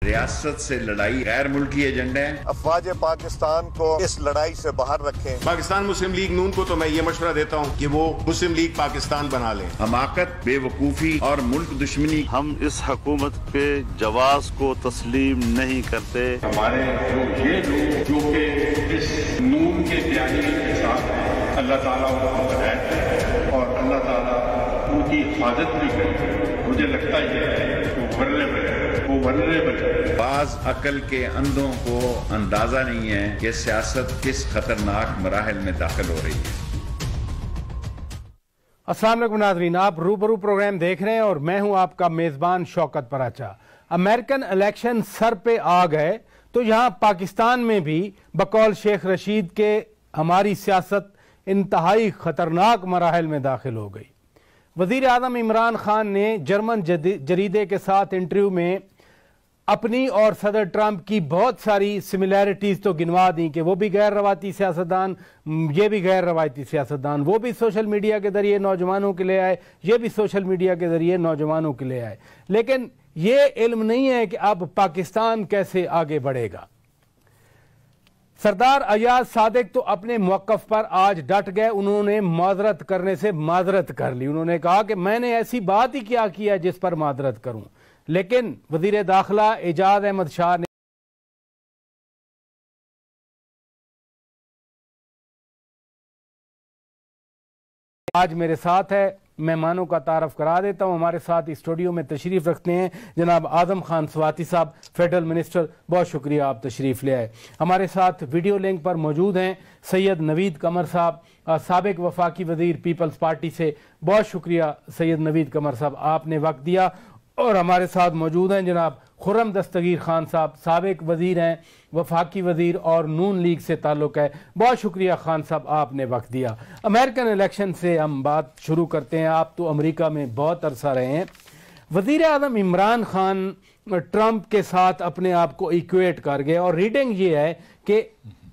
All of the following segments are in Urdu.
ریاست سے لڑائی غیر ملکی ایجنڈا ہے. افواج پاکستان کو اس لڑائی سے باہر رکھیں. پاکستان مسلم لیگ نون کو تو میں یہ مشورہ دیتا ہوں کہ وہ مسلم لیگ پاکستان بنا لیں. حماقت، بے وقوفی اور ملک دشمنی، ہم اس حکومت کے جواز کو تسلیم نہیں کرتے. ہمارے یہ لوگ جو کہ اس نون کے بیانی کے ساتھ ہیں، اللہ تعالیٰ ان کو ہدایت ہے اور اللہ تعالیٰ ان کی حفاظت بھی کرے. مجھے لگتا ہے وہ ولنریبل ہے. بعض عقل کے اندھوں کو اندازہ نہیں ہے کہ سیاست کس خطرناک مراحل میں داخل ہو رہی ہے. السلام علیکم ناظرین، آپ روبرو پروگرام دیکھ رہے ہیں اور میں ہوں آپ کا میزبان شوکت پراچا. امریکن الیکشن سر پہ آ گئے تو یہاں پاکستان میں بھی بقول شیخ رشید کے ہماری سیاست انتہائی خطرناک مراحل میں داخل ہو گئی. وزیر اعظم عمران خان نے جرمن جریدے کے ساتھ انٹرویو میں اپنی اور صدر ٹرمپ کی بہت ساری سملیرٹیز تو گنوا دیں کہ وہ بھی غیر روایتی سیاستدان، یہ بھی غیر روایتی سیاستدان، وہ بھی سوشل میڈیا کے ذریعے نوجوانوں کے لے آئے، یہ بھی سوشل میڈیا کے ذریعے نوجوانوں کے لے آئے. لیکن یہ علم نہیں ہے کہ اب پاکستان کیسے آگے بڑھے گا. سردار ایاز صادق تو اپنے موقف پر آج ڈٹ گئے. انہوں نے معذرت کرنے سے معذرت کر لی. انہوں نے کہا کہ میں نے ایسی بات ہی کیا کیا جس پر معذرت کروں. لیکن وزیر داخلہ اعجاز احمد شاہ نے آج میرے ساتھ ہے. مہمانوں کا تعارف کرا دیتا ہوں. ہمارے ساتھ اسٹوڈیو میں تشریف رکھتے ہیں جناب اعظم خان سواتی صاحب، فیڈرل منسٹر. بہت شکریہ آپ تشریف لے آئے. ہمارے ساتھ ویڈیو لنک پر موجود ہیں سید نوید قمر صاحب، سابق وفاقی وزیر پیپلز پارٹی سے. بہت شکریہ سید نوید قمر صاحب، آپ نے وقت دیا. اور ہمارے ساتھ موجود ہیں جناب خرم دستگیر خان صاحب، سابق وزیر ہیں، وفاقی وزیر اور نون لیگ سے تعلق ہے. بہت شکریہ خان صاحب، آپ نے وقت دیا. امریکن الیکشن سے ہم بات شروع کرتے ہیں. آپ تو امریکہ میں بہت عرصہ رہے ہیں. وزیر اعظم عمران خان ٹرمپ کے ساتھ اپنے آپ کو ایکویٹ کر گئے اور ریڈنگ یہ ہے کہ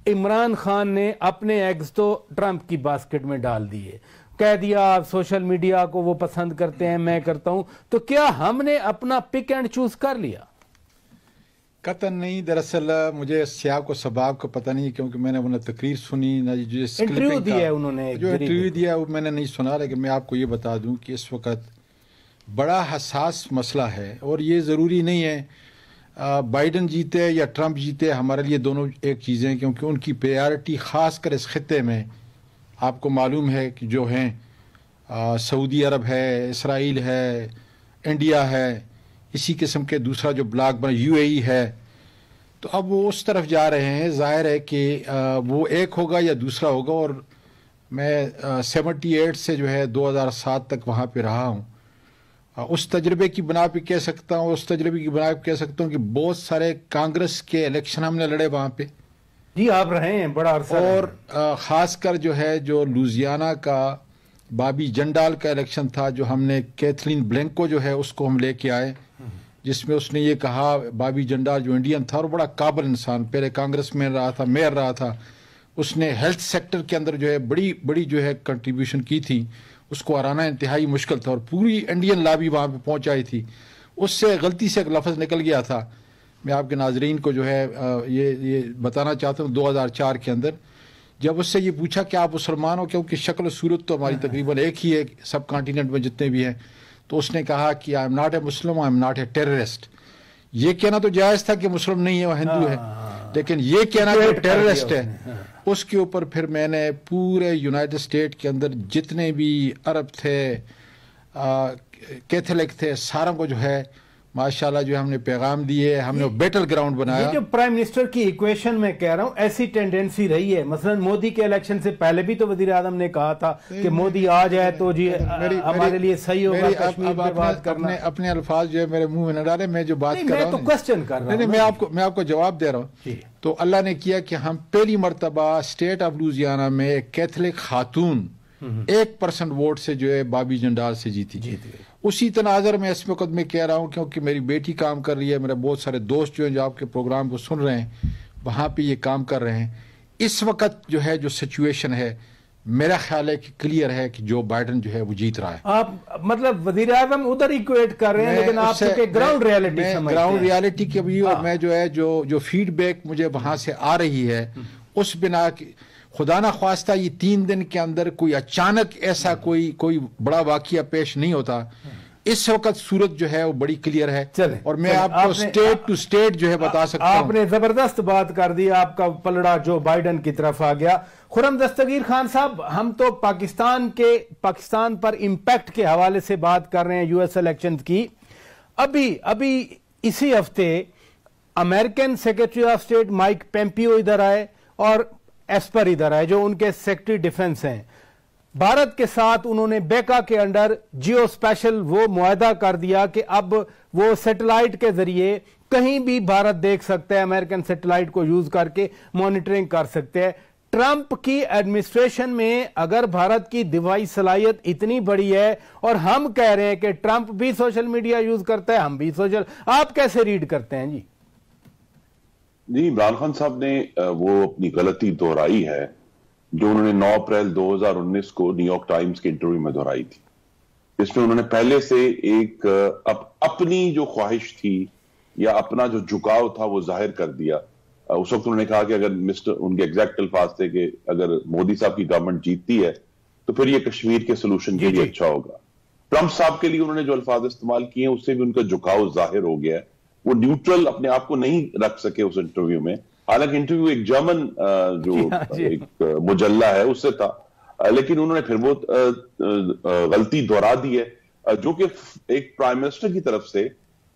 عمران خان نے اپنے ایگز تو ٹرمپ کی باسکٹ میں ڈال دیے. کہہ دیا سوشل میڈیا کو وہ پسند کرتے ہیں، میں کرتا ہوں. تو کیا ہم نے اپنا پک اینڈ چوز کر لیا؟ قطعاً نہیں. دراصل مجھے سیاق و سباق کا پتہ نہیں، کیونکہ میں نے انہیں تقریر سنی نہ جو انٹرویو دیا ہے انہوں نے، جو انٹرویو دیا وہ میں نے نہیں سنا. لیکن میں آپ کو یہ بتا دوں کہ اس وقت بڑا حساس مسئلہ ہے اور یہ ضروری نہیں ہے بائیڈن جیتے یا ٹرمپ جیتے. ہمارے لیے دونوں ایک چیزیں ہیں، کیونکہ ان کی پریارٹی خاص کر اس خطے میں آپ کو معلوم ہے کہ جو ہیں سعودی عرب ہے، اسرائیل ہے، انڈیا ہے، اسی قسم کے دوسرا جو بلاک بنا UAE ہے. تو اب وہ اس طرف جا رہے ہیں. ظاہر ہے کہ وہ ایک ہوگا یا دوسرا ہوگا. اور میں 78 سے جو ہے 2007 تک وہاں پہ رہا ہوں. اس تجربے کی بنا پہ کہہ سکتا ہوں کہ بہت سارے کانگریس کے الیکشن ہم نے لڑے وہاں پہ. جی آپ رہے ہیں بڑا عرصہ. اور خاص کر جو ہے جو لوزیانہ کا بابی جنڈال کا الیکشن تھا، جو ہم نے کیتھلین بلینکو جو ہے اس کو ہم لے کے آئے، جس میں اس نے یہ کہا، بابی جنڈال جو انڈین تھا اور بڑا قابل انسان، پہلے کانگریس میں رہا تھا، میئر رہا تھا. اس نے ہیلتھ سیکٹر کے اندر جو ہے بڑی جو ہے کنٹریبیوشن کی تھی. اس کو ہرانا انتہائی مشکل تھا اور پوری انڈین لابی وہاں پہ پہنچائی تھی. اس سے غلطی سے ایک لفظ نکل گیا تھا. میں آپ کے ناظرین کو جو ہے یہ بتانا چاہتا ہوں 2004 کے اندر جب اس سے یہ پوچھا کہ آپ مسلمان ہو، کیونکہ شکل و صورت تو ہماری تقریباً ایک ہی ہے سب کانٹیننٹ میں جتنے بھی ہیں. تو اس نے کہا کہ I am not a Muslim, I am not a terrorist. یہ کہنا تو جائز تھا کہ مسلم نہیں ہے، وہ ہندو ہے، لیکن یہ کہنا کہ ٹیررسٹ ہے، اس کے اوپر پھر میں نے پورے یونائٹڈ اسٹیٹ کے اندر جتنے بھی عرب تھے، کیتھولک تھے، ساروں کو جو ہے ماشاءاللہ جو ہم نے پیغام دیے، ہم نے بیٹل گراؤنڈ بنایا. یہ جو پرائم منسٹر کی ایکویشن میں کہہ رہا ہوں، ایسی ٹینڈنسی رہی ہے. مثلا مودی کے الیکشن سے پہلے بھی تو وزیر اعظم نے کہا تھا کہ مودی آ جائے تو جی ہمارے لیے صحیح ہوگا کشمیر پہ بات کرنا. اپنے الفاظ جو ہے میرے منہ میں نہ ڈالے. میں جو بات کر رہا ہوں میں تو کوسچن کر رہا ہوں، میں آپ کو جواب دے رہا ہوں. تو اللہ نے کیا کہ ہم پہلی مرتبہ اسٹیٹ آف لوزیانہ میں ایک کیتھولک خاتون 1% ووٹ سے جو ہے بابی جنڈال سے جیتی. اسی تناظر میں اس وقت میں کہہ رہا ہوں، کیونکہ میری بیٹی کام کر رہی ہے، میرے بہت سارے دوست جو ہیں جو آپ کے پروگرام کو سن رہے ہیں وہاں پہ یہ کام کر رہے ہیں. اس وقت جو ہے جو سچویشن ہے میرا خیال ہے کہ کلیئر ہے کہ جو بائیڈن جو ہے وہ جیت رہا ہے. آپ مطلب وزیر اعظم ادھر ایکویٹ کر رہے ہیں لیکن آپ کے گراؤنڈ ریالٹی سمجھتے ہیں. گراؤنڈ ریالٹی کے بھی اور میں جو ہے جو فیڈ بیک مجھے وہاں سے آ رہی ہے اس بنا خدا نہ خواستہ یہ 3 دن کے اندر کوئی اچانک ایسا کوئی بڑا واقعہ پیش نہیں ہوتا. اس وقت صورت جو ہے وہ بڑی کلیئر ہے اور میں آپ کو سٹیٹ ٹو سٹیٹ جو ہے بتا سکتا ہوں. آپ نے زبردست بات کر دی, آپ کا پلڑا جو بائیڈن کی طرف آ گیا. خرم دستگیر خان صاحب, ہم تو پاکستان پر امپیکٹ کے حوالے سے بات کر رہے ہیں یو ایس الیکشن کی. ابھی اسی ہفتے American secretary of state mic Pompeo ادھر آئے اور ایسپر ادھر آئے جو ان کے سیکرٹری ڈیفنس ہیں. بھارت کے ساتھ انہوں نے بیکا کے انڈر جیو اسپیشل وہ معاہدہ کر دیا کہ اب وہ سیٹلائٹ کے ذریعے کہیں بھی بھارت دیکھ سکتا ہے, امریکن سیٹلائٹ کو یوز کر کے مانیٹرنگ کر سکتے ہیں. ٹرمپ کی ایڈمنسٹریشن میں اگر بھارت کی دفاعی صلاحیت اتنی بڑی ہے اور ہم کہہ رہے ہیں کہ ٹرمپ بھی سوشل میڈیا یوز کرتا ہے, ہم بھی آپ کیسے ریڈ کرتے ہیں؟ جی عمران خان صاحب نے وہ اپنی غلطی دہرائی ہے جو انہوں نے 9 اپریل 2019 کو نیو یارک ٹائمز کے انٹرویو میں دہرائی تھی, جس میں انہوں نے پہلے سے ایک اپنی جو خواہش تھی یا اپنا جو جھکاؤ تھا وہ ظاہر کر دیا. اس وقت انہوں نے کہا کہ اگر ان کے ایگزیکٹ الفاظ تھے کہ اگر مودی صاحب کی گورنمنٹ جیتتی ہے تو پھر یہ کشمیر کے سلوشن کے لیے اچھا ہوگا. ٹرمپ صاحب کے لیے انہوں نے جو الفاظ استعمال کیے ہیں اس سے بھی ان کا جھکاؤ ظاہر ہو گیا ہے. وہ نیوٹرل اپنے آپ کو نہیں رکھ سکے اس انٹرویو میں, حالانکہ انٹرویو ایک جرمن جو ایک مجلہ ہے اس سے تھا, لیکن انہوں نے پھر وہ غلطی دہرا دی ہے جو کہ ایک پرائم منسٹر کی طرف سے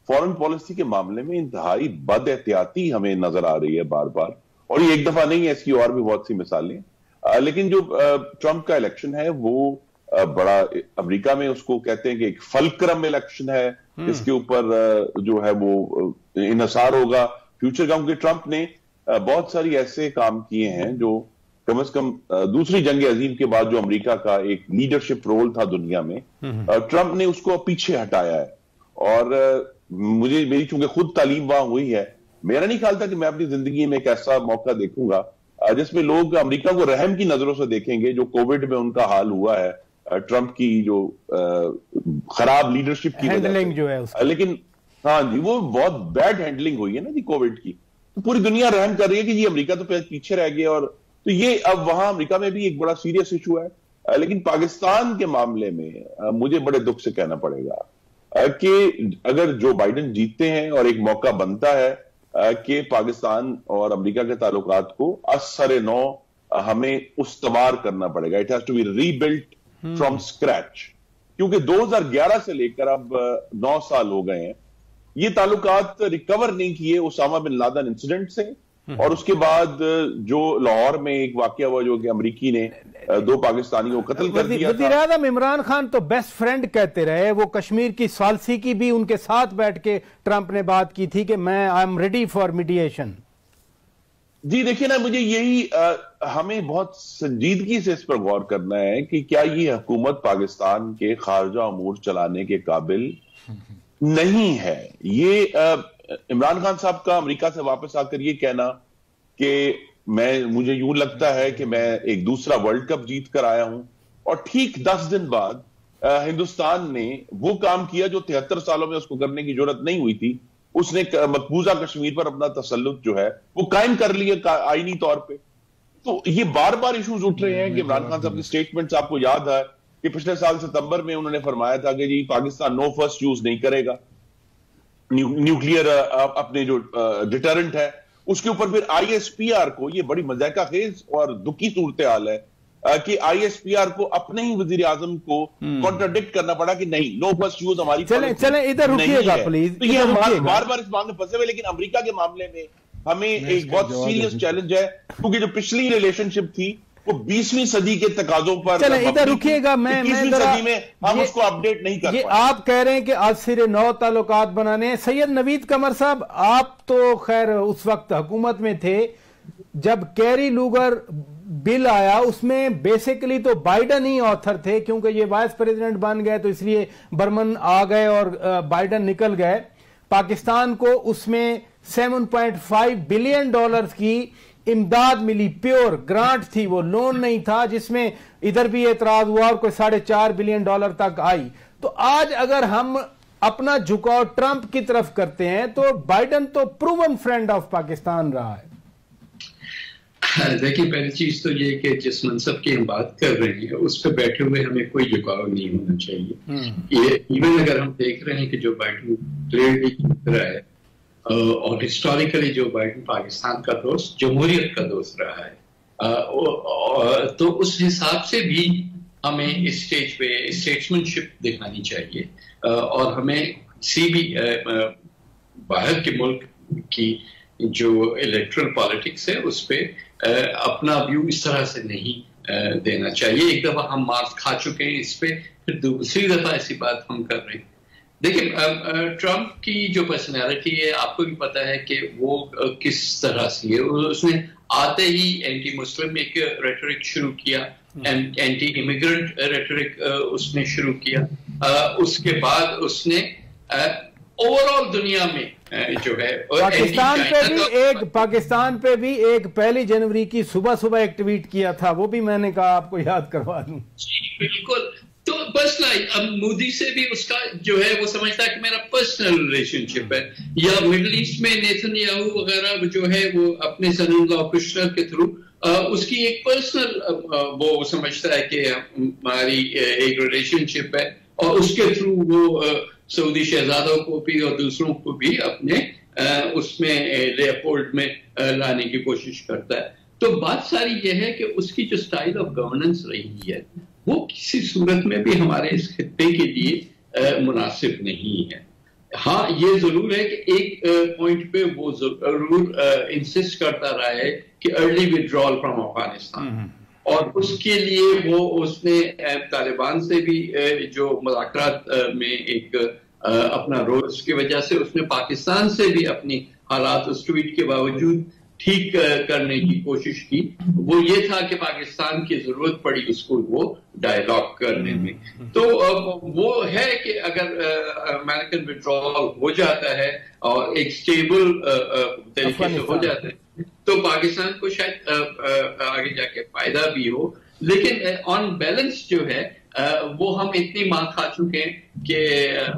فورن پالیسی کے معاملے میں انتہائی بد احتیاطی ہمیں نظر آ رہی ہے بار بار, اور یہ ایک دفعہ نہیں ہے, اس کی اور بھی بہت سی مثالیں. لیکن جو ٹرمپ کا الیکشن ہے وہ بڑا امریکہ میں اس کو کہتے ہیں کہ ایک فلکرم الیکشن ہے, اس کے اوپر جو ہے وہ انحصار ہوگا فیوچر کا, کیونکہ ٹرمپ نے بہت ساری ایسے کام کیے ہیں جو کم از کم دوسری جنگ عظیم کے بعد جو امریکہ کا ایک لیڈرشپ رول تھا دنیا میں, ٹرمپ نے اس کو پیچھے ہٹایا ہے. اور میری چونکہ خود تعلیم وہاں ہوئی ہے, میرا نہیں خیال تھا کہ میں اپنی زندگی میں ایک ایسا موقع دیکھوں گا جس میں لوگ امریکہ کو رحم کی نظروں سے دیکھیں گے جو کووڈ میں ان کا حال ہوا ہے ٹرمپ کی جو خراب لیڈرشپ کی ہینڈلنگ جو ہے. لیکن ہاں جی, وہ بہت بیڈ ہینڈلنگ ہوئی ہے نا جی کووڈ کی, تو پوری دنیا رحم کر رہی ہے کہ جی امریکہ تو پیچھے رہ گیا, اور تو یہ اب وہاں امریکہ میں بھی ایک بڑا سیریس ایشو ہے. لیکن پاکستان کے معاملے میں مجھے بڑے دکھ سے کہنا پڑے گا کہ اگر جو بائیڈن جیتتے ہیں اور ایک موقع بنتا ہے کہ پاکستان اور امریکہ کے تعلقات کو اثر نو ہمیں استوار کرنا پڑے گا. It has to be rebuilt from scratch, کیونکہ 2011 سے لے کر اب 9 سال ہو گئے ہیں, یہ تعلقات ریکور نہیں کیے اسامہ بن لادن انسیڈنٹ سے, اور اس کے بعد جو لاہور میں ایک واقعہ ہوا جو کہ امریکی نے 2 پاکستانیوں کو قتل کر دیا تھا. وزیر اعظم عمران خان تو بیسٹ فرینڈ کہتے رہے, وہ کشمیر کی ثالثی کی بھی ان کے ساتھ بیٹھ کے ٹرمپ نے بات کی تھی کہ میں I am ready for meditation. جی دیکھیں نا, مجھے یہی ہمیں بہت سنجیدگی سے اس پر غور کرنا ہے کہ کیا یہ حکومت پاکستان کے خارجہ امور چلانے کے قابل نہیں ہے. یہ عمران خان صاحب کا امریکہ سے واپس آ کر یہ کہنا کہ مجھے یوں لگتا ہے کہ میں ایک دوسرا ورلڈ کپ جیت کر آیا ہوں, اور ٹھیک 10 دن بعد ہندوستان نے وہ کام کیا جو 73 سالوں میں اس کو کرنے کی ضرورت نہیں ہوئی تھی. اس نے مقبوضہ کشمیر پر اپنا تسلط جو ہے وہ قائم کر لیا آئینی طور پہ. تو یہ بار بار ایشوز اٹھ رہے ہیں کہ عمران خان صاحب کی سٹیٹمنٹس آپ کو یاد ہے کہ پچھلے سال ستمبر میں انہوں نے فرمایا تھا کہ جی پاکستان نو فرسٹ یوز نہیں کرے گا, نیوکلیئر اپنے جو ڈیٹرنٹ ہے اس کے اوپر. پھر آئی ایس پی آر کو, یہ بڑی مذائقہ خیز اور دکھی صورتحال ہے کہ آئی ایس پی آر کو اپنے ہی وزیر اعظم کو کانٹراڈکٹ کرنا پڑا کہ نہیں نو فرسٹ یوز ہماری چلیں ادھر رکیے گا پلیز. تو یہ ہم بار بار اس معاملے میں پھنسے ہوئے, لیکن امریکہ کے معاملے میں ہمیں ایک بہت سیریس چیلنج ہے, کیونکہ جو پچھلی ریلیشن شپ تھی وہ 20ویں صدی کے تقاضوں پر. چلیں ادھر رکیے گا, میں صدی میں ہم اس کو اپڈیٹ نہیں کر پائے. آپ کہہ رہے ہیں کہ آج سرے نو تعلقات بنانے. سید نوید قمر صاحب, آپ تو خیر اس وقت حکومت میں تھے جب کیری لوگر بل آیا, اس میں بیسیکلی تو بائیڈن ہی آتھر تھے, کیونکہ یہ وائس پریزیڈنٹ بن گئے تو اس لیے برمن آ گئے اور بائیڈن نکل گئے. پاکستان کو اس میں $7.5 بلین کی امداد ملی، پیور گرانٹ تھی، وہ لون نہیں تھا جس میں ادھر بھی اعتراض ہوا اور کوئی $4.5 بلین تک آئی. تو آج اگر ہم اپنا جھکاؤ ٹرمپ کی طرف کرتے ہیں تو بائیڈن تو پروون فرینڈ آف پاکستان رہا ہے. دیکھیں پہلی چیز تو یہ کہ جس منصب کی ہم بات کر رہے ہیں اس پہ بیٹھے ہوئے ہمیں کوئی جھکاؤ نہیں ہونا چاہیے. یہ ایون اگر ہم دیکھ رہے ہیں کہ جو بائیڈن کلیئرلی جیت رہا ہے اور ہسٹوریکلی جو بائیڈن پاکستان کا دوست، جمہوریت کا دوست رہا ہے، تو اس حساب سے بھی ہمیں اس سٹیج پہ اسٹیٹسمین شپ دکھانی چاہیے اور ہمیں کسی بھی باہر کے ملک کی جو الیکٹرل پالیٹکس ہے اس پہ اپنا ویو اس طرح سے نہیں دینا چاہیے. ایک دفعہ ہم مار کھا چکے ہیں اس پہ، پھر دوسری دفعہ ایسی بات ہم کر رہے ہیں. دیکھیں ٹرمپ کی جو پرسنالٹی ہے آپ کو بھی پتا ہے کہ وہ کس طرح سے ہے. اس نے آتے ہی اینٹی مسلم ایک ریٹرک شروع کیا، اینٹی امیگرنٹ ریٹرک اس نے شروع کیا. اس کے بعد اس نے اوور آل دنیا میں جو ہے پاکستان پہ بھی ایک 1 جنوری کی صبح ایک ٹویٹ کیا تھا، وہ بھی میں نے کہا آپ کو یاد کروا دوں. جی بالکل. تو بس اب مودی سے بھی اس کا جو ہے وہ سمجھتا ہے کہ میرا پرسنل ریلیشن شپ ہے. یا مڈل ایسٹ میں نیتن یاہو وغیرہ جو ہے وہ اپنے سن ان لا کشنر کے تھرو اس کی ایک پرسنل وہ سمجھتا ہے کہ ہماری ایک ریلیشن شپ ہے اور اس کے تھرو وہ سعودی شہزادوں کو بھی اور دوسروں کو بھی اپنے اس میں لیپولڈ میں لانے کی کوشش کرتا ہے. تو بات ساری یہ ہے کہ اس کی جو سٹائل آف گورننس رہی ہے وہ کسی صورت میں بھی ہمارے اس خطے کے لیے مناسب نہیں ہے. ہاں یہ ضرور ہے کہ ایک پوائنٹ پہ وہ ضرور انسسٹ کرتا رہا ہے کہ ارلی ودرال فرام افغانستان، اور اس کے لیے وہ اس نے طالبان سے بھی جو مذاکرات میں ایک اپنا رول، اس کی وجہ سے اس نے پاکستان سے بھی اپنی حالات اس ٹویٹ کے باوجود ٹھیک کرنے کی کوشش کی. وہ یہ تھا کہ پاکستان کی ضرورت پڑی اس کو وہ ڈائلاگ کرنے میں. تو وہ ہے کہ اگر امریکن وڈرال ہو جاتا ہے اور ایک سٹیبل طریقے سے ہو جاتا ہے تو پاکستان کو شاید آگے جا کے فائدہ بھی ہو. لیکن آن بیلنس جو ہے وہ ہم اتنی ماں کھا چکے ہیں کہ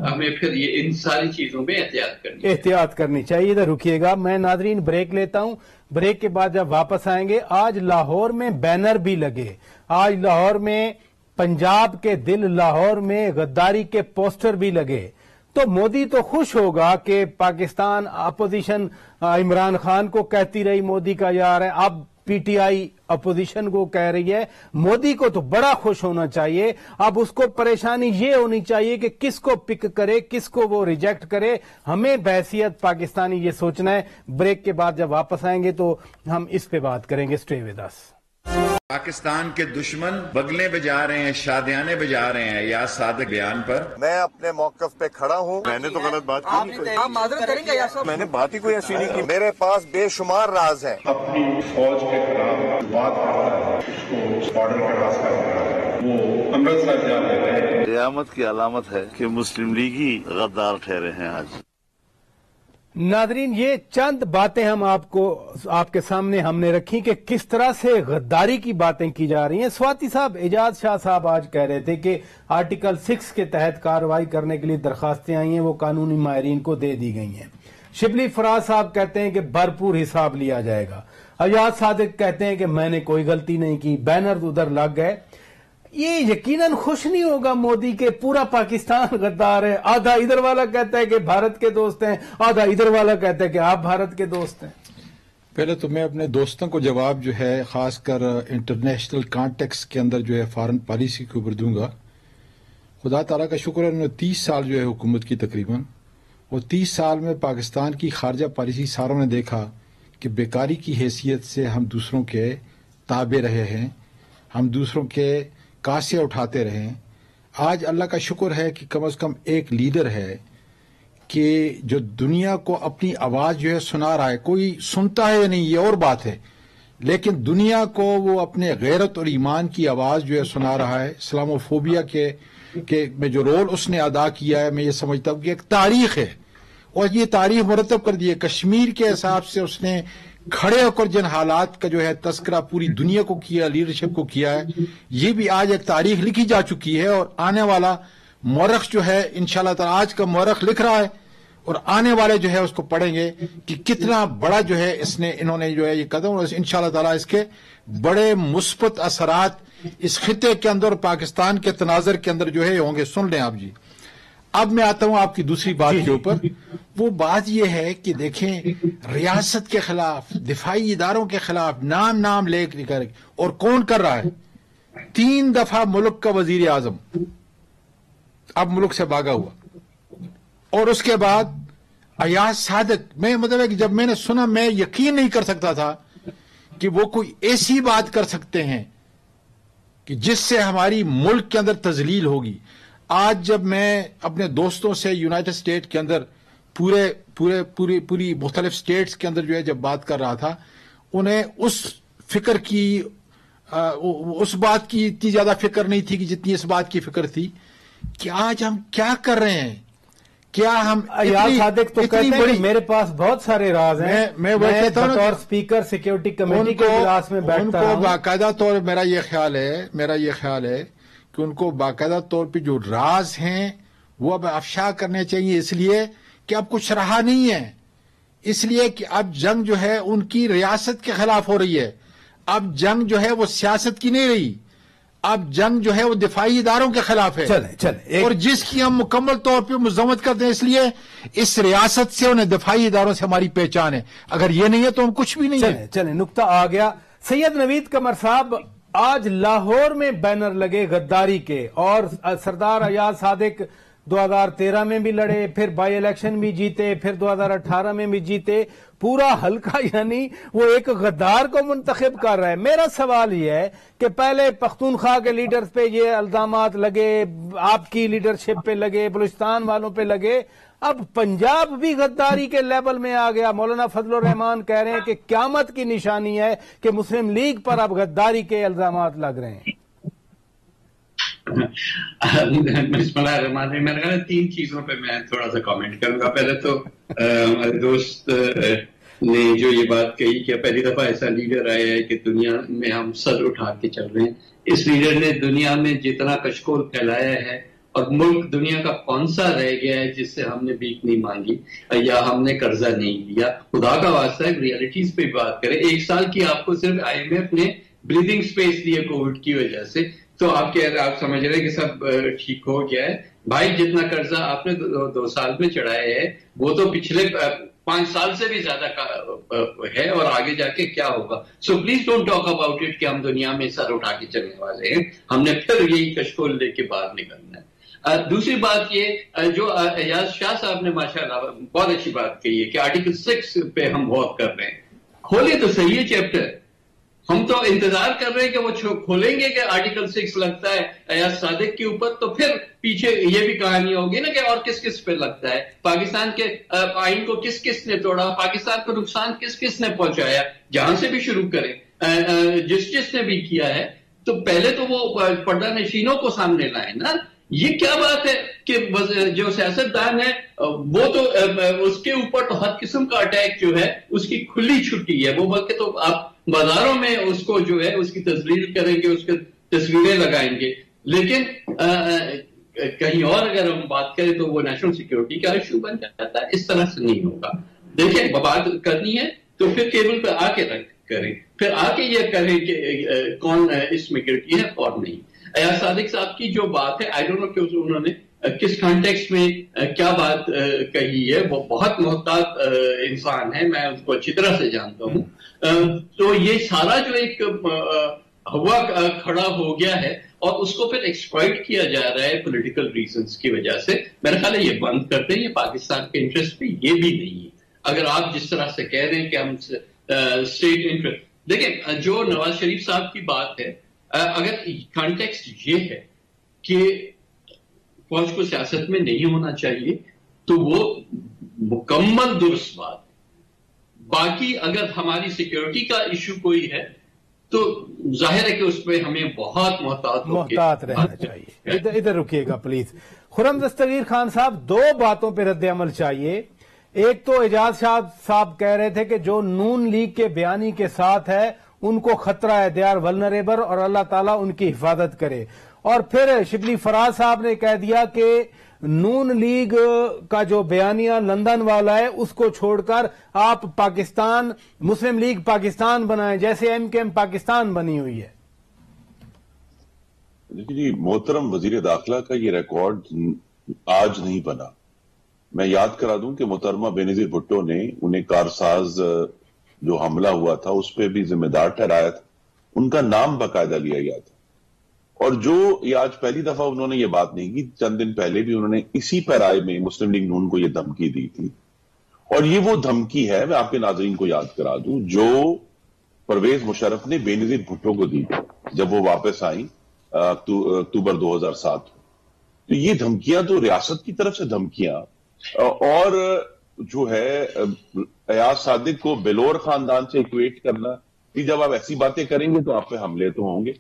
ہمیں پھر یہ ان ساری چیزوں میں احتیاط کرنی چاہیے. ادھر رکیے گا، میں ناظرین بریک لیتا ہوں. بریک کے بعد جب واپس آئیں گے، آج لاہور میں بینر بھی لگے، آج لاہور میں پنجاب کے دل لاہور میں غداری کے پوسٹر بھی لگے. تو مودی تو خوش ہوگا کہ پاکستان اپوزیشن عمران خان کو کہتی رہی مودی کا یار ہے، اب پی ٹی آئی اپوزیشن کو کہہ رہی ہے. مودی کو تو بڑا خوش ہونا چاہیے. اب اس کو پریشانی یہ ہونی چاہیے کہ کس کو پک کرے، کس کو وہ ریجیکٹ کرے. ہمیں بحیثیت پاکستانی یہ سوچنا ہے. بریک کے بعد جب واپس آئیں گے تو ہم اس پہ بات کریں گے. Stay with us. پاکستان کے دشمن بگلے بجا رہے ہیں، شادیانے بجا رہے ہیں یا صادق بیان پر. میں اپنے موقف پہ کھڑا ہوں. میں نے تو غلط بات کی نہیں. آپ معذرت کریں گے یا صاحب؟ میں نے بات ہی کوئی ایسی نہیں کی. میرے پاس بے شمار راز ہیں. اپنی فوج کے خلاف بات کرتا ہے، اس کو بارڈر کا راستہ کرتا ہے، وہ امرتسر جا رہے ہیں. قیامت کی علامت ہے کہ مسلم لیگی غدار ٹھہرے ہیں آج. ناظرین یہ چند باتیں ہم آپ کے سامنے ہم نے رکھی کہ کس طرح سے غداری کی باتیں کی جا رہی ہیں. سواتی صاحب، اعجاز شاہ صاحب آج کہہ رہے تھے کہ آرٹیکل 6 کے تحت کارروائی کرنے کے لیے درخواستیں آئی ہیں، وہ قانونی ماہرین کو دے دی گئی ہیں. شبلی فراز صاحب کہتے ہیں کہ بھرپور حساب لیا جائے گا. ایاز صادق کہتے ہیں کہ میں نے کوئی غلطی نہیں کی، بینر ادھر لگ گئے. یہ یقیناً خوش نہیں ہوگا مودی کے پورا پاکستان غدار ہے. آدھا ادھر والا کہتا ہے کہ بھارت کے دوست ہیں، آدھا ادھر والا کہتا ہے کہ آپ بھارت کے دوست ہیں. پہلے تو میں اپنے دوستوں کو جواب جو ہے خاص کر انٹرنیشنل کانٹیکس کے اندر جو ہے فارن پالیسی کے اوپر دوں گا. خدا تعالیٰ کا شکر ہے انہوں نے 30 سال جو ہے حکومت کی تقریباً، اور 30 سال میں پاکستان کی خارجہ پالیسی ساروں نے دیکھا کہ بیکاری کی حیثیت سے ہم دوسروں کے تابع رہے ہیں، ہم دوسروں کے کاسے اٹھاتے رہے ہیں. آج اللہ کا شکر ہے کہ کم از کم ایک لیڈر ہے کہ جو دنیا کو اپنی آواز جو ہے سنا رہا ہے. کوئی سنتا ہے یا نہیں یہ اور بات ہے، لیکن دنیا کو وہ اپنے غیرت اور ایمان کی آواز جو ہے سنا رہا ہے. اسلاموفوبیا کے میں جو رول اس نے ادا کیا ہے، میں یہ سمجھتا ہوں کہ ایک تاریخ ہے، اور یہ تاریخ مرتب کر دی ہے. کشمیر کے حساب سے اس نے کھڑے ہوکر جن حالات کا جو ہے تذکرہ پوری دنیا کو کیا، لیڈرشپ کو کیا ہے، یہ بھی آج ایک تاریخ لکھی جا چکی ہے، اور آنے والا مورخ جو ہے انشاءاللہ تعالی آج کا مورخ لکھ رہا ہے اور آنے والے جو ہے اس کو پڑھیں گے کہ کتنا بڑا جو ہے انہوں نے جو ہے یہ قدم، اور انشاءاللہ تعالی اس کے بڑے مثبت اثرات اس خطے کے اندر اور پاکستان کے تناظر کے اندر جو ہے ہوں گے. سن لیں آپ جی. اب میں آتا ہوں آپ کی دوسری بات کے اوپر. وہ بات یہ ہے کہ دیکھیں ریاست کے خلاف، دفاعی اداروں کے خلاف نام لے کر، اور کون کر رہا ہے؟ 3 دفعہ ملک کا وزیر اعظم اب ملک سے بھاگا ہوا، اور اس کے بعد ایاز صادق. میں مطلب ہے کہ جب میں نے سنا میں یقین نہیں کر سکتا تھا کہ وہ کوئی ایسی بات کر سکتے ہیں کہ جس سے ہماری ملک کے اندر تذلیل ہوگی. آج جب میں اپنے دوستوں سے یونائٹڈ اسٹیٹ کے اندر پوری مختلف اسٹیٹس کے اندر جو ہے جب بات کر رہا تھا، انہیں اس فکر کی اس بات کی اتنی زیادہ فکر نہیں تھی کہ جتنی اس بات کی فکر تھی کہ آج ہم کیا کر رہے ہیں. کیا ہم ایاز صادق تو کہتے ہیں کہ میرے پاس بہت سارے راز ہیں، میں بطور اسپیکر سیکیورٹی کمیٹی کے اجلاس میں بیٹھتا ہوں. باقاعدہ طور میرا یہ خیال ہے کہ ان کو باقاعدہ طور پہ جو راز ہیں وہ اب افشا کرنے چاہیے، اس لیے کہ اب کچھ رہا نہیں ہے، اس لیے کہ اب جنگ جو ہے ان کی ریاست کے خلاف ہو رہی ہے. اب جنگ جو ہے وہ سیاست کی نہیں رہی، اب جنگ جو ہے وہ دفاعی اداروں کے خلاف ہے. اور جس کی ہم مکمل طور پہ مذمت کرتے ہیں، اس لیے اس ریاست سے انہیں دفاعی اداروں سے ہماری پہچان ہے. اگر یہ نہیں ہے تو ہم کچھ بھی نہیں ہے. چلیں نقطہ آ گیا. سید نوید قمر صاحب، آج لاہور میں بینر لگے غداری کے، اور سردار ایاز صادق 2013 میں بھی لڑے، پھر بائی الیکشن بھی جیتے، پھر 2018 میں بھی جیتے. پورا حلقہ یعنی وہ ایک غدار کو منتخب کر رہا ہے. میرا سوال یہ ہے کہ پہلے پختونخوا کے لیڈرز پہ یہ الزامات لگے، آپ کی لیڈرشپ پہ لگے، بلوچستان والوں پہ لگے، اب پنجاب بھی غداری کے لیول میں آ گیا. مولانا فضل الرحمان کہہ رہے ہیں کہ قیامت کی نشانی ہے کہ مسلم لیگ پر اب غداری کے الزامات لگ رہے ہیں. بسم اللہ الرحمن الرحیم. میرے خیال ہے 3 چیزوں پہ میں تھوڑا سا کامنٹ کروں گا. پہلے تو ہمارے دوست نے جو یہ بات کہی کہ پہلی دفعہ ایسا لیڈر آیا ہے کہ دنیا میں ہم سر اٹھا کے چل رہے ہیں. اس لیڈر نے دنیا میں جتنا کشکول پھیلایا ہے، اور ملک دنیا کا کون سا رہ گیا ہے جس سے ہم نے بھیک نہیں مانگی یا ہم نے قرضہ نہیں لیا. خدا کا واسطہ ہے ریئلٹیز پہ بات کریں. 1 سال کی آپ کو صرف IMF نے بریدنگ سپیس دی ہے کووڈ کی وجہ سے، تو آپ سمجھ رہے ہیں کہ سب ٹھیک ہو گیا ہے. بھائی جتنا قرضہ آپ نے 2 سال میں چڑھایا ہے وہ تو پچھلے 5 سال سے بھی زیادہ ہے، اور آگے جا کے کیا ہوگا. So please don't talk about it کہ ہم دنیا میں سر اٹھا کے چلنے والے ہیں. ہم نے پھر یہی کشکول لے کے باہر نکلنا ہے. دوسری بات یہ جو ایاز شاہ صاحب نے ماشاءاللہ بہت اچھی بات کہی ہے کہ آرٹیکل 6 پہ ہم غور کر رہے ہیں. کھولے تو صحیح ہے چیپٹر. ہم تو انتظار کر رہے ہیں کہ وہ کھولیں گے کہ آرٹیکل 6 لگتا ہے ایاز صادق کے اوپر، تو پھر پیچھے یہ بھی کہانی ہوگی نا کہ اور کس کس پہ لگتا ہے. پاکستان کے آئین کو کس کس نے توڑا، پاکستان کو نقصان کس کس نے پہنچایا. جہاں سے بھی شروع کریں، جس نے بھی کیا ہے، تو پہلے تو وہ پردہ نشینوں کو سامنے لائیں نا. یہ کیا بات ہے کہ جو سیاستدان ہے وہ تو اس کے اوپر تو ہر قسم کا اٹیک جو ہے اس کی کھلی چھٹی ہے. وہ بلکہ تو آپ بازاروں میں اس کو جو ہے اس کی تذلیل کریں گے، اس کے تصویریں لگائیں گے. لیکن کہیں اور اگر ہم بات کریں تو وہ نیشنل سیکیورٹی کا ایشو بن جاتا ہے. اس طرح سے نہیں ہوگا. دیکھیں بات کرنی ہے تو پھر ٹیبل پہ آ کے کریں، پھر آ کے یہ کریں کہ کون اس میں گلٹی ہے اور نہیں. ایاز صادق صاحب کی جو بات ہے، آئی ڈونٹ نو کہ انہوں نے کس کانٹیکسٹ میں کیا بات کہی ہے. وہ بہت محتاط انسان ہے، میں اس کو اچھی طرح سے جانتا ہوں. تو یہ سارا جو ایک ہوا کھڑا ہو گیا ہے اور اس کو پھر ایکسپلائٹ کیا جا رہا ہے پولیٹیکل ریزنز کی وجہ سے. میرا خیال ہے یہ بند کرتے ہیں. یہ پاکستان کے انٹرسٹ پہ یہ بھی نہیں ہے. اگر آپ جس طرح سے کہہ رہے ہیں کہ ہم اسٹیٹ انٹرسٹ، دیکھیں جو نواز شریف صاحب کی بات ہے، اگر کانٹیکسٹ یہ ہے کہ فوج کو سیاست میں نہیں ہونا چاہیے تو وہ مکمل درست بات. باقی اگر ہماری سیکیورٹی کا ایشو کوئی ہے تو ظاہر ہے کہ اس پہ ہمیں بہت محتاط رہنا چاہیے. ادھر رکیے گا پلیز. خرم دستگیر خان صاحب، 2 باتوں پہ رد عمل چاہیے. ایک تو اعجاز شاہ صاحب کہہ رہے تھے کہ جو نون لیگ کے بیانی کے ساتھ ہے ان کو خطرہ ہے، دے آر ولنریبل، اور اللہ تعالیٰ ان کی حفاظت کرے. اور پھر شبلی فراز صاحب نے کہہ دیا کہ نون لیگ کا جو بیانیہ لندن والا ہے اس کو چھوڑ کر آپ پاکستان مسلم لیگ پاکستان بنائیں جیسے ایم کے ایم پاکستان بنی ہوئی ہے. جی محترم وزیر داخلہ کا یہ ریکارڈ آج نہیں بنا. میں یاد کرا دوں کہ محترمہ بینظیر بھٹو نے انہیں کارساز جو حملہ ہوا تھا اس پہ بھی ذمہ دار ٹھہرایا تھا، ان کا نام باقاعدہ لیا گیا تھا. اور جو یہ آج پہلی دفعہ انہوں نے یہ بات نہیں کی، چند دن پہلے بھی انہوں نے اسی پیرائے میں مسلم لیگ نون کو یہ دھمکی دی تھی. اور یہ وہ دھمکی ہے، میں آپ کے ناظرین کو یاد کرا دوں، جو پرویز مشرف نے بینظیر بھٹو کو دی تھی جب وہ واپس آئیں اکتوبر 2007. تو یہ دھمکیاں تو ریاست کی طرف سے دھمکیاں، اور جو ہے ایاز صادق کو بلور خاندان سے ایکویٹ کرنا کہ جب آپ ایسی باتیں کریں گے تو آپ پہ حملے تو ہوں گے.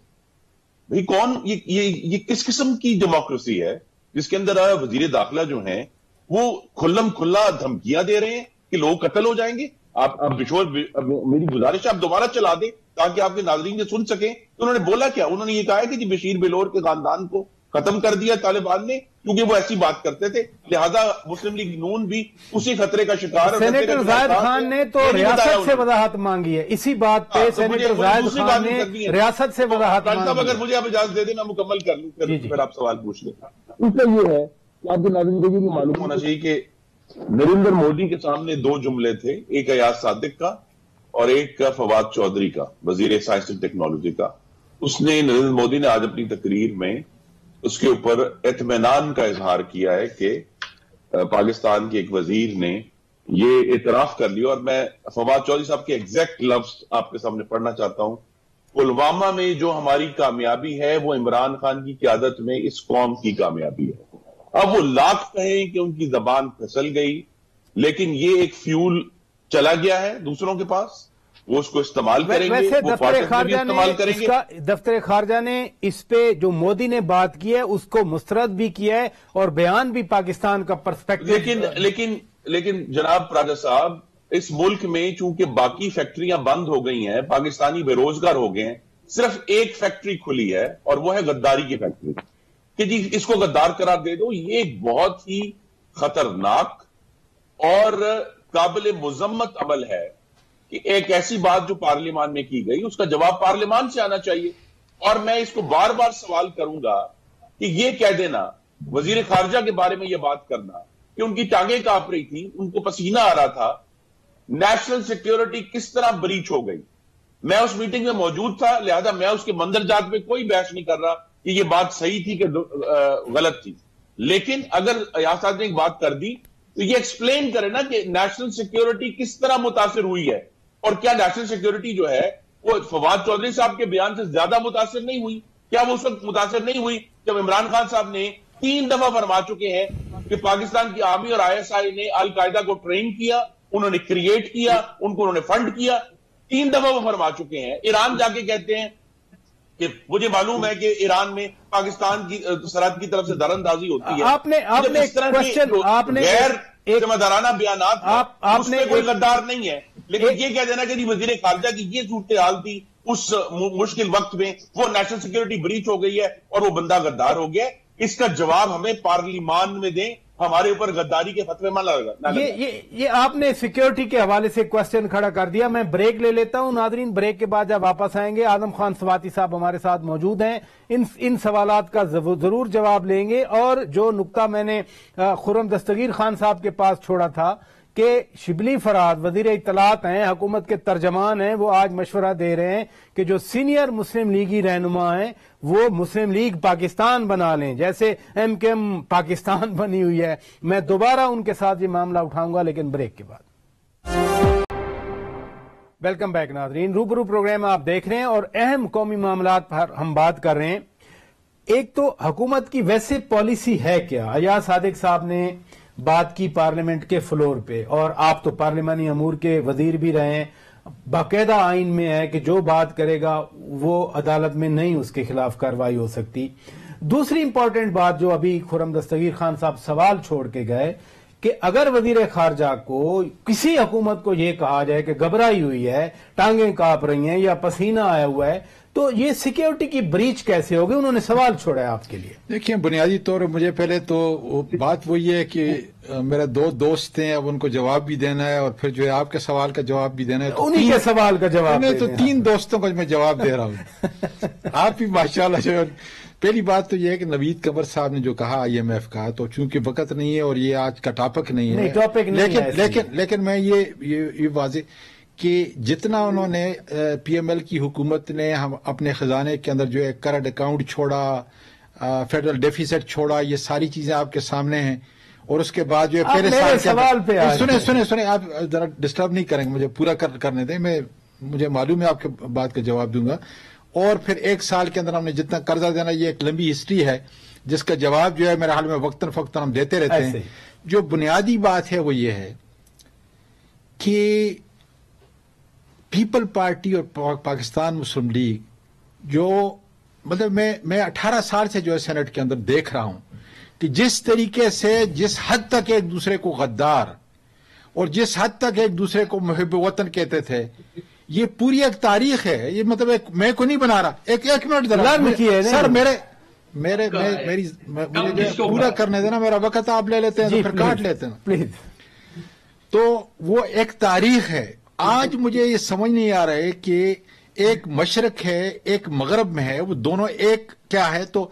بھئی کون یہ کس قسم کی ڈیموکریسی ہے جس کے اندر وزیر داخلہ جو ہیں وہ کھلم کھلا دھمکیاں دے رہے ہیں کہ لوگ قتل ہو جائیں گے. آپ میری گزارش آپ دوبارہ چلا دیں تاکہ آپ کے ناظرین نے سن سکیں. انہوں نے بولا کیا؟ انہوں نے یہ کہا ہے کہ جی بشیر بلور کے خاندان کو ختم کر دیا طالبان نے کیونکہ وہ ایسی بات کرتے تھے، لہذا مسلم لیگ نون بھی اسی خطرے کا شکار ہے. سینیٹر زاہد خان نے تو ریاست سے وضاحت مانگی ہے اسی بات پہ. سینیٹر زاہد خان نے ریاست سے وضاحت مانگی ہے. اگر مجھے آپ اجازت دے دیں میں مکمل کر لوں پھر آپ سوال پوچھ لیں. اس کا یہ ہے کہ آپ کے ناظرین کو یہ معلوم ہونا چاہیے کہ نریندر مودی کے سامنے دو جملے تھے، ایک ایاز صادق کا اور ایک فواد چودھری کا، وزیر سائنس اینڈ ٹیکنالوجی کا. اس نے نریندر مودی نے آج اپنی تقریر میں اس کے اوپر اطمینان کا اظہار کیا ہے کہ پاکستان کے ایک وزیر نے یہ اعتراف کر لیا. اور میں فواد چودھری صاحب کے ایگزیکٹ لفظ آپ کے سامنے پڑھنا چاہتا ہوں. پلوامہ میں جو ہماری کامیابی ہے وہ عمران خان کی قیادت میں اس قوم کی کامیابی ہے. اب وہ لاکھ کہیں کہ ان کی زبان پھسل گئی، لیکن یہ ایک فیول چلا گیا ہے دوسروں کے پاس، وہ اس کو استعمال کریں گے. ویسے دفتر خارجہ نے اس پہ جو مودی نے بات کی ہے اس کو مسترد بھی کیا ہے اور بیان بھی پاکستان کا پرسپیکٹو. لیکن جناب راجہ صاحب، اس ملک میں چونکہ باقی فیکٹریاں بند ہو گئی ہیں، پاکستانی بے روزگار ہو گئے ہیں، صرف ایک فیکٹری کھلی ہے اور وہ ہے غداری کی فیکٹری کہ جی اس کو غدار قرار دے دو. یہ ایک بہت ہی خطرناک اور قابل مذمت عمل ہے کہ ایک ایسی بات جو پارلیمان میں کی گئی اس کا جواب پارلیمان سے آنا چاہیے. اور میں اس کو بار بار سوال کروں گا کہ یہ کہہ دینا، وزیر خارجہ کے بارے میں یہ بات کرنا کہ ان کی ٹانگیں کانپ رہی تھی، ان کو پسینہ آ رہا تھا، نیشنل سیکیورٹی کس طرح بریچ ہو گئی. میں اس میٹنگ میں موجود تھا، لہذا میں اس کے مندرجات میں کوئی بحث نہیں کر رہا کہ یہ بات صحیح تھی کہ غلط تھی. لیکن اگر ایاز صاحب نے ایک بات کر دی تو یہ ایکسپلین کرے نا کہ نیشنل سیکیورٹی کس طرح متاثر ہوئی ہے. اور کیا نیشنل سیکیورٹی جو ہے وہ فواد چودھری صاحب کے بیان سے زیادہ متاثر نہیں ہوئی؟ کیا وہ اس وقت متاثر نہیں ہوئی جب عمران خان صاحب نے 3 دفعہ فرما چکے ہیں کہ پاکستان کی آرمی اور ISI نے القاعدہ کو ٹرین کیا، انہوں نے کریٹ کیا، ان کو انہوں نے فنڈ کیا. 3 دفعہ وہ فرما چکے ہیں. ایران جا کے کہتے ہیں کہ مجھے معلوم ہے کہ ایران میں پاکستان کی سرحد کی طرف سے در اندازی ہوتی ہے. آپ نے غیر ذمہ دارانہ بیانات اس میں کوئی غدار نہیں ہے. لیکن یہ کہہ دینا کہ وزیر خارجہ کی یہ صورتحال تھی اس مشکل وقت میں، وہ نیشنل سیکیورٹی بریچ ہو گئی ہے اور وہ بندہ غدار ہو گیا. اس کا جواب ہمیں پارلیمان میں دیں، ہمارے اوپر غداری کے فتوے میں لگا. یہ آپ نے سیکیورٹی کے حوالے سے کوسچن کھڑا کر دیا. میں بریک لے لیتا ہوں ناظرین. بریک کے بعد جب واپس آئیں گے اعظم خان سواتی صاحب ہمارے ساتھ موجود ہیں، ان سوالات کا ضرور جواب لیں گے. اور جو نقطہ میں نے خرم دستگیر خان صاحب کے پاس چھوڑا تھا کہ شبلی فراد وزیر اطلاعات ہیں، حکومت کے ترجمان ہیں، وہ آج مشورہ دے رہے ہیں کہ جو سینئر مسلم لیگی رہنما ہیں وہ مسلم لیگ پاکستان بنا لیں جیسے ایم کے ایم پاکستان بنی ہوئی ہے. میں دوبارہ ان کے ساتھ یہ معاملہ اٹھاؤں گا لیکن بریک کے بعد. ویلکم بیک ناظرین. روبرو پروگرام آپ دیکھ رہے ہیں اور اہم قومی معاملات پر ہم بات کر رہے ہیں. ایک تو حکومت کی ویسے پالیسی ہے کیا؟ ایاز صادق صاحب نے بات کی پارلیمنٹ کے فلور پہ، اور آپ تو پارلیمانی امور کے وزیر بھی رہے ہیں. باقاعدہ آئین میں ہے کہ جو بات کرے گا وہ عدالت میں نہیں اس کے خلاف کارروائی ہو سکتی. دوسری امپورٹنٹ بات جو ابھی خرم دستگیر خان صاحب سوال چھوڑ کے گئے کہ اگر وزیر خارجہ کو کسی حکومت کو یہ کہا جائے کہ گھبرائی ہوئی ہے، ٹانگیں کانپ رہی ہیں یا پسینہ آیا ہوا ہے، تو یہ سیکیورٹی کی بریچ کیسے ہوگی؟ انہوں نے سوال چھوڑا ہے آپ کے لیے. دیکھیں، بنیادی طور پر مجھے پہلے تو بات وہی ہے کہ میرے دو دوست ہیں، اب ان کو جواب بھی دینا ہے اور پھر جو ہے آپ کے سوال کا جواب بھی دینا ہے. انہی کے سوال کا جواب تو 3 دوستوں کو میں جواب دے رہا ہوں. آپ بھی ماشاءاللہ جو ہے. پہلی بات تو یہ ہے کہ نوید قمر صاحب نے جو کہا IMF کا، تو چونکہ وقت نہیں ہے اور یہ آج کا ٹاپک نہیں ہے، لیکن میں یہ واضح کہ جتنا انہوں نے PML کی حکومت نے ہم اپنے خزانے کے اندر جو ہے کرنٹ اکاؤنٹ چھوڑا، فیڈرل ڈیفیسٹ چھوڑا، یہ ساری چیزیں آپ کے سامنے ہیں. اور اس کے بعد جو ہے پہلے سوال پہ سنیں آپ ذرا ڈسٹرب نہیں کریں گے، مجھے پورا کرنے دیں. مجھے معلوم ہے آپ کے بات کا جواب دوں گا. اور پھر 1 سال کے اندر ہم نے جتنا قرضہ دینا، یہ ایک لمبی ہسٹری ہے جس کا جواب جو ہے میرے حال میں وقتاً فوقتاً ہم دیتے رہتے ہیں. جو بنیادی بات ہے وہ یہ ہے کہ پیپل پارٹی اور پاکستان مسلم لیگ جو مطلب میں 18 سال سے جو ہے سینٹ کے اندر دیکھ رہا ہوں کہ جس طریقے سے جس حد تک ایک دوسرے کو غدار اور جس حد تک ایک دوسرے کو محب وطن کہتے تھے، یہ پوری ایک تاریخ ہے. یہ مطلب میں کو نہیں بنا رہا. ایک منٹ سر، مجھے پورا کرنے دینا، میرا وقت آپ لے لیتے ہیں تو پھر کاٹ لیتے ہیں پلیز. تو وہ ایک تاریخ ہے. آج مجھے یہ سمجھ نہیں آ رہا ہے کہ ایک مشرق ہے ایک مغرب میں ہے، وہ دونوں ایک کیا ہے. تو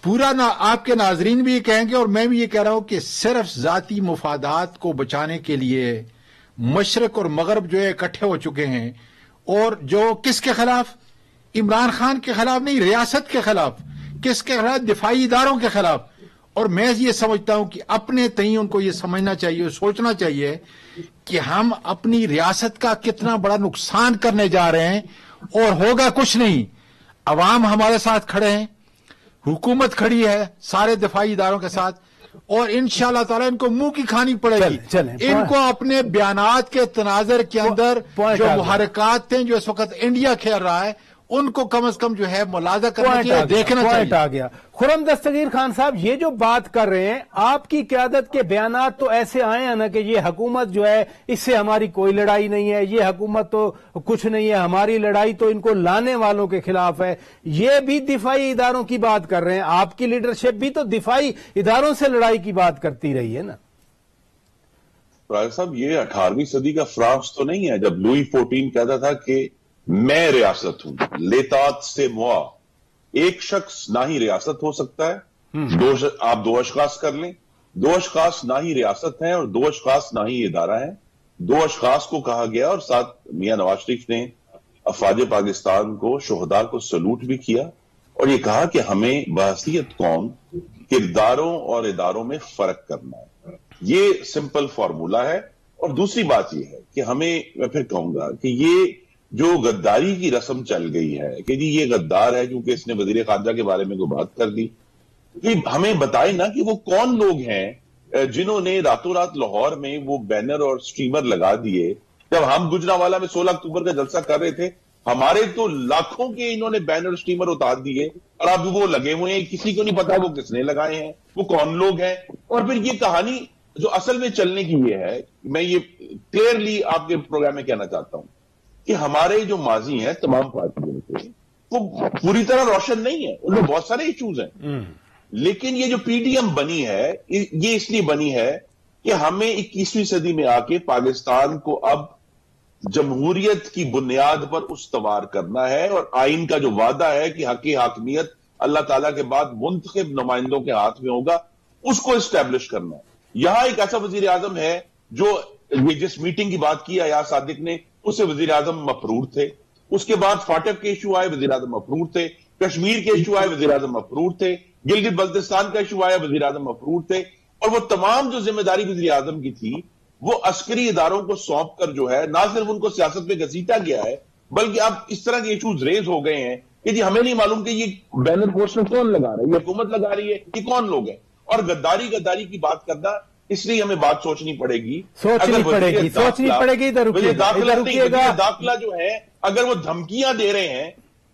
پورا آپ کے ناظرین بھی یہ کہیں گے اور میں بھی یہ کہہ رہا ہوں کہ صرف ذاتی مفادات کو بچانے کے لیے مشرق اور مغرب جو ہے اکٹھے ہو چکے ہیں. اور جو کس کے خلاف؟ عمران خان کے خلاف نہیں، ریاست کے خلاف. کس کے خلاف؟ دفاعی اداروں کے خلاف. اور میں یہ سمجھتا ہوں کہ اپنے تئیں ان کو یہ سمجھنا چاہیے، سوچنا چاہیے کہ ہم اپنی ریاست کا کتنا بڑا نقصان کرنے جا رہے ہیں اور ہوگا کچھ نہیں. عوام ہمارے ساتھ کھڑے ہیں، حکومت کھڑی ہے سارے دفاعی اداروں کے ساتھ، اور انشاءاللہ تعالی ان کو منہ کی کھانی پڑے گی. ان کو اپنے بیانات کے تناظر کے اندر جو محرکات تھے جو اس وقت انڈیا کھیل رہا ہے، ان کو کم از کم جو ہے ملاحظہ کرنا چاہیے، دیکھنا چاہیے. آ گیا. خرم دستگیر خان صاحب، یہ جو بات کر رہے ہیں، آپ کی قیادت کے بیانات تو ایسے آئے ہیں نا کہ یہ حکومت جو ہے اس سے ہماری کوئی لڑائی نہیں ہے، یہ حکومت تو کچھ نہیں ہے، ہماری لڑائی تو ان کو لانے والوں کے خلاف ہے. یہ بھی دفاعی اداروں کی بات کر رہے ہیں. آپ کی لیڈرشپ بھی تو دفاعی اداروں سے لڑائی کی بات کرتی رہی ہے نا. راجہ صاحب، یہ 18ویں صدی کا فرانس تو نہیں ہے جب لوئی 14 کہتا تھا کہ میں ریاست ہوں، لیتات سے موا. ایک شخص نہ ہی ریاست ہو سکتا ہے. آپ 2 اشخاص کر لیں، 2 اشخاص نہ ہی ریاست ہیں اور 2 اشخاص نہ ہی ادارہ ہیں. 2 اشخاص کو کہا گیا اور ساتھ میاں نواز شریف نے افواج پاکستان کو، شہداء کو سلوٹ بھی کیا اور یہ کہا کہ ہمیں بحیثیت قوم کرداروں اور اداروں میں فرق کرنا ہے. یہ سمپل فارمولا ہے. اور دوسری بات یہ ہے کہ ہمیں، میں پھر کہوں گا کہ یہ جو غداری کی رسم چل گئی ہے کہ جی یہ غدار ہے کیونکہ اس نے وزیر خارجہ کے بارے میں کوئی بات کر دی، ہمیں بتائے نا کہ وہ کون لوگ ہیں جنہوں نے راتوں رات لاہور میں وہ بینر اور سٹریمر لگا دیے. جب ہم گجرانوالہ میں 16 اکتوبر کا جلسہ کر رہے تھے، ہمارے تو لاکھوں کے انہوں نے بینر سٹریمر اتار دیے اور اب وہ لگے ہوئے ہیں. کسی کو نہیں پتا وہ کس نے لگائے ہیں، وہ کون لوگ ہیں. اور پھر یہ کہانی جو اصل میں چلنے کی یہ ہے، میں یہ کلیئرلی آپ کے پروگرام میں کہنا چاہتا ہوں کہ ہمارے جو ماضی ہیں تمام پارٹیوں کے، وہ پوری طرح روشن نہیں ہے. ان میں بہت سارے ایشوز ہیں، لیکن یہ جو PDM بنی ہے یہ اس لیے بنی ہے کہ ہمیں 21ویں صدی میں آ کے پاکستان کو اب جمہوریت کی بنیاد پر استوار کرنا ہے اور آئین کا جو وعدہ ہے کہ حق حاکمیت اللہ تعالیٰ کے بعد منتخب نمائندوں کے ہاتھ میں ہوگا، اس کو اسٹیبلش کرنا ہے. یہاں ایک ایسا وزیر اعظم ہے جو جس میٹنگ کی بات کی ایاز صادق نے، اس سے وزیر اعظم مفرور تھے. اس کے بعد فاٹک کے ایشو آئے، وزیر اعظم مفرور تھے. کشمیر کے ایشو آئے، وزیر اعظم مفرور تھے. گلگت بلتستان کا ایشو آیا، وزیر اعظم مفرور تھے. اور وہ تمام جو ذمہ داری وزیر اعظم کی تھی وہ عسکری اداروں کو سونپ کر جو ہے نہ صرف ان کو سیاست میں گھسیٹا گیا ہے، بلکہ اب اس طرح کے ایشوز ریز ہو گئے ہیں کہ جی ہمیں نہیں معلوم کہ یہ بینر پوسٹر کون لگا رہا ہے، یہ حکومت لگا رہی ہے، یہ کون لوگ ہیں. اور غداری کی بات کرنا، اس لیے ہمیں بات سوچنی پڑے گی. داخلہ جو ہے اگر وہ دھمکیاں دے رہے ہیں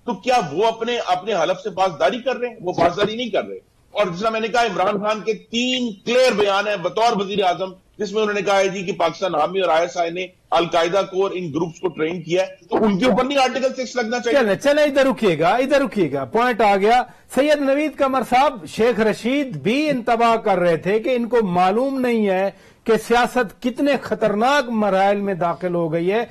تو کیا وہ اپنے حلف سے پاسداری کر رہے ہیں؟ وہ پاسداری نہیں کر رہے. اور جس طرح میں نے کہا عمران خان کے 3 کلیئر بیان ہیں بطور وزیر اعظم، جس میں انہوں نے کہا ہے جی کہ پاکستان آرمی اور ISI نے القاعدہ کو اور ان گروپس کو ٹرین کیا ہے، تو ان کے اوپر نہیں آرٹیکل 6 لگنا چاہیے؟ چلیں ادھر رکیے گا، پوائنٹ آ گیا۔ سید نوید قمر صاحب، شیخ رشید بھی انتباہ کر رہے تھے کہ ان کو معلوم نہیں ہے کہ سیاست کتنے خطرناک مراحل میں داخل ہو گئی ہے۔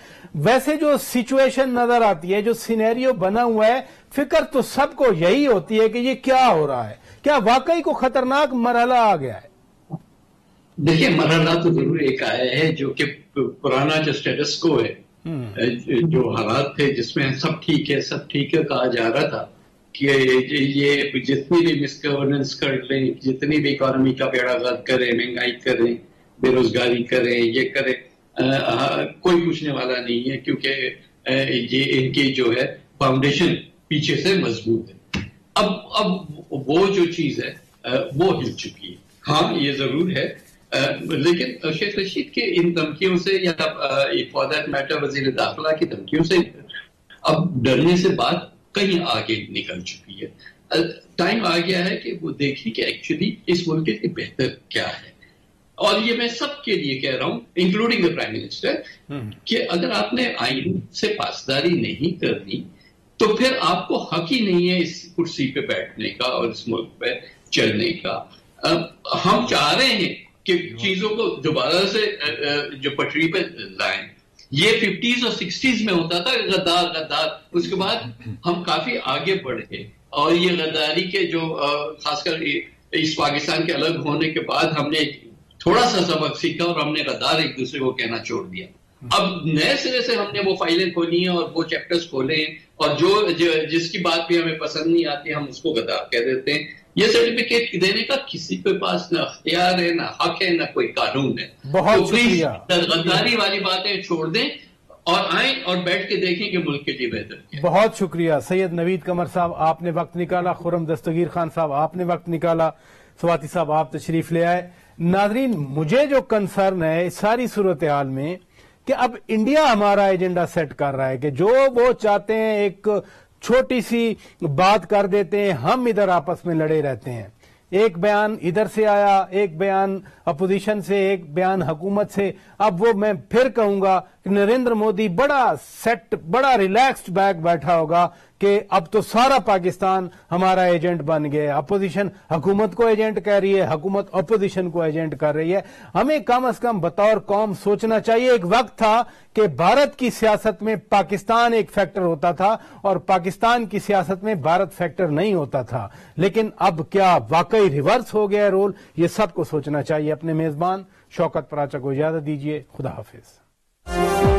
ویسے جو سچویشن نظر آتی ہے، جو سینیریو بنا ہوا ہے، فکر تو سب کو یہی ہوتی ہے کہ یہ کیا ہو رہا ہے، کیا واقعی کو خطرناک مرحلہ آ گیا ہے؟ دیکھیں، مرحلہ تو ضرور ایک آیا ہے جو کہ پرانا جو سٹیٹس کو ہے، جو حالات تھے جس میں سب ٹھیک ہے کہا جا رہا تھا کہ یہ جتنی بھی مس گورننس کر لیں، جتنی بھی اکانومی کا بیڑا غرق کریں، مہنگائی کریں، بے روزگاری کریں، یہ کریں، کوئی پوچھنے والا نہیں ہے، کیونکہ یہ ان کی جو ہے فاؤنڈیشن پیچھے سے مضبوط ہے۔ اب وہ جو چیز ہے وہ ہل چکی ہے۔ ہاں یہ ضرور ہے، لیکن شیخ رشید کے ان دھمکیوں سے یا فار دیٹ میٹر وزیر داخلہ کی دھمکیوں سے اب ڈرنے سے بات کہیں آگے نکل چکی ہے۔ ٹائم آ گیا ہے کہ وہ دیکھیں کہ ایکچولی اس ملک کے بہتر کیا ہے، اور یہ میں سب کے لیے کہہ رہا ہوں انکلوڈنگ دا پرائم منسٹر کہ اگر آپ نے آئین سے پاسداری نہیں کرنی تو پھر آپ کو حق ہی نہیں ہے اس کرسی پہ بیٹھنے کا اور اس ملک پہ چلنے کا۔ ہم چاہ رہے ہیں کہ چیزوں کو دوبارہ سے جو پٹری پہ لائیں۔ یہ 50s اور 60s میں ہوتا تھا غدار، اس کے بعد ہم کافی آگے بڑھے، اور یہ غداری کے جو خاص کر اس پاکستان کے الگ ہونے کے بعد ہم نے تھوڑا سا سبق سیکھا اور ہم نے غدار ایک دوسرے کو کہنا چھوڑ دیا۔ اب نئے سرے سے ہم نے وہ فائلیں کھولی ہیں اور وہ چیپٹرز کھولے ہیں، اور جس کی بات بھی ہمیں پسند نہیں آتی ہم اس کو غدار کہہ دیتے ہیں۔ یہ سرٹیفکیٹ دینے کا کسی کے پاس نہ اختیار ہے، نہ حق ہے، نہ کوئی قانون ہے۔ بہت شکریہ۔ غداری والی باتیں چھوڑ دیں اور آئیں اور بیٹھ کے دیکھیں کہ ملک کے لیے بہتر کیا۔ بہت شکریہ سید نوید قمر صاحب، آپ نے وقت نکالا، خرم دستگیر خان صاحب آپ نے وقت نکالا، سواتی صاحب آپ تشریف لے آئے۔ ناظرین، مجھے جو کنسرن ہے اس ساری صورتحال میں کہ اب انڈیا ہمارا ایجنڈا سیٹ کر رہا ہے کہ جو وہ چاہتے ہیں ایک چھوٹی سی بات کر دیتے ہیں، ہم ادھر آپس میں لڑے رہتے ہیں۔ ایک بیان ادھر سے آیا، ایک بیان اپوزیشن سے، ایک بیان حکومت سے۔ اب وہ میں پھر کہوں گا کہ نریندر مودی بڑا ریلیکسڈ بیک بیٹھا ہوگا کہ اب تو سارا پاکستان ہمارا ایجنٹ بن گیا۔ اپوزیشن حکومت کو ایجنٹ کہہ رہی ہے، حکومت اپوزیشن کو ایجنٹ کر رہی ہے۔ ہمیں کم از کم بطور قوم سوچنا چاہیے۔ ایک وقت تھا کہ بھارت کی سیاست میں پاکستان ایک فیکٹر ہوتا تھا اور پاکستان کی سیاست میں بھارت فیکٹر نہیں ہوتا تھا، لیکن اب کیا واقعی ریورس ہو گیا رول؟ یہ سب کو سوچنا چاہیے۔ اپنے میزبان شوکت پراچا کو اجازت دیجیے، خدا حافظ۔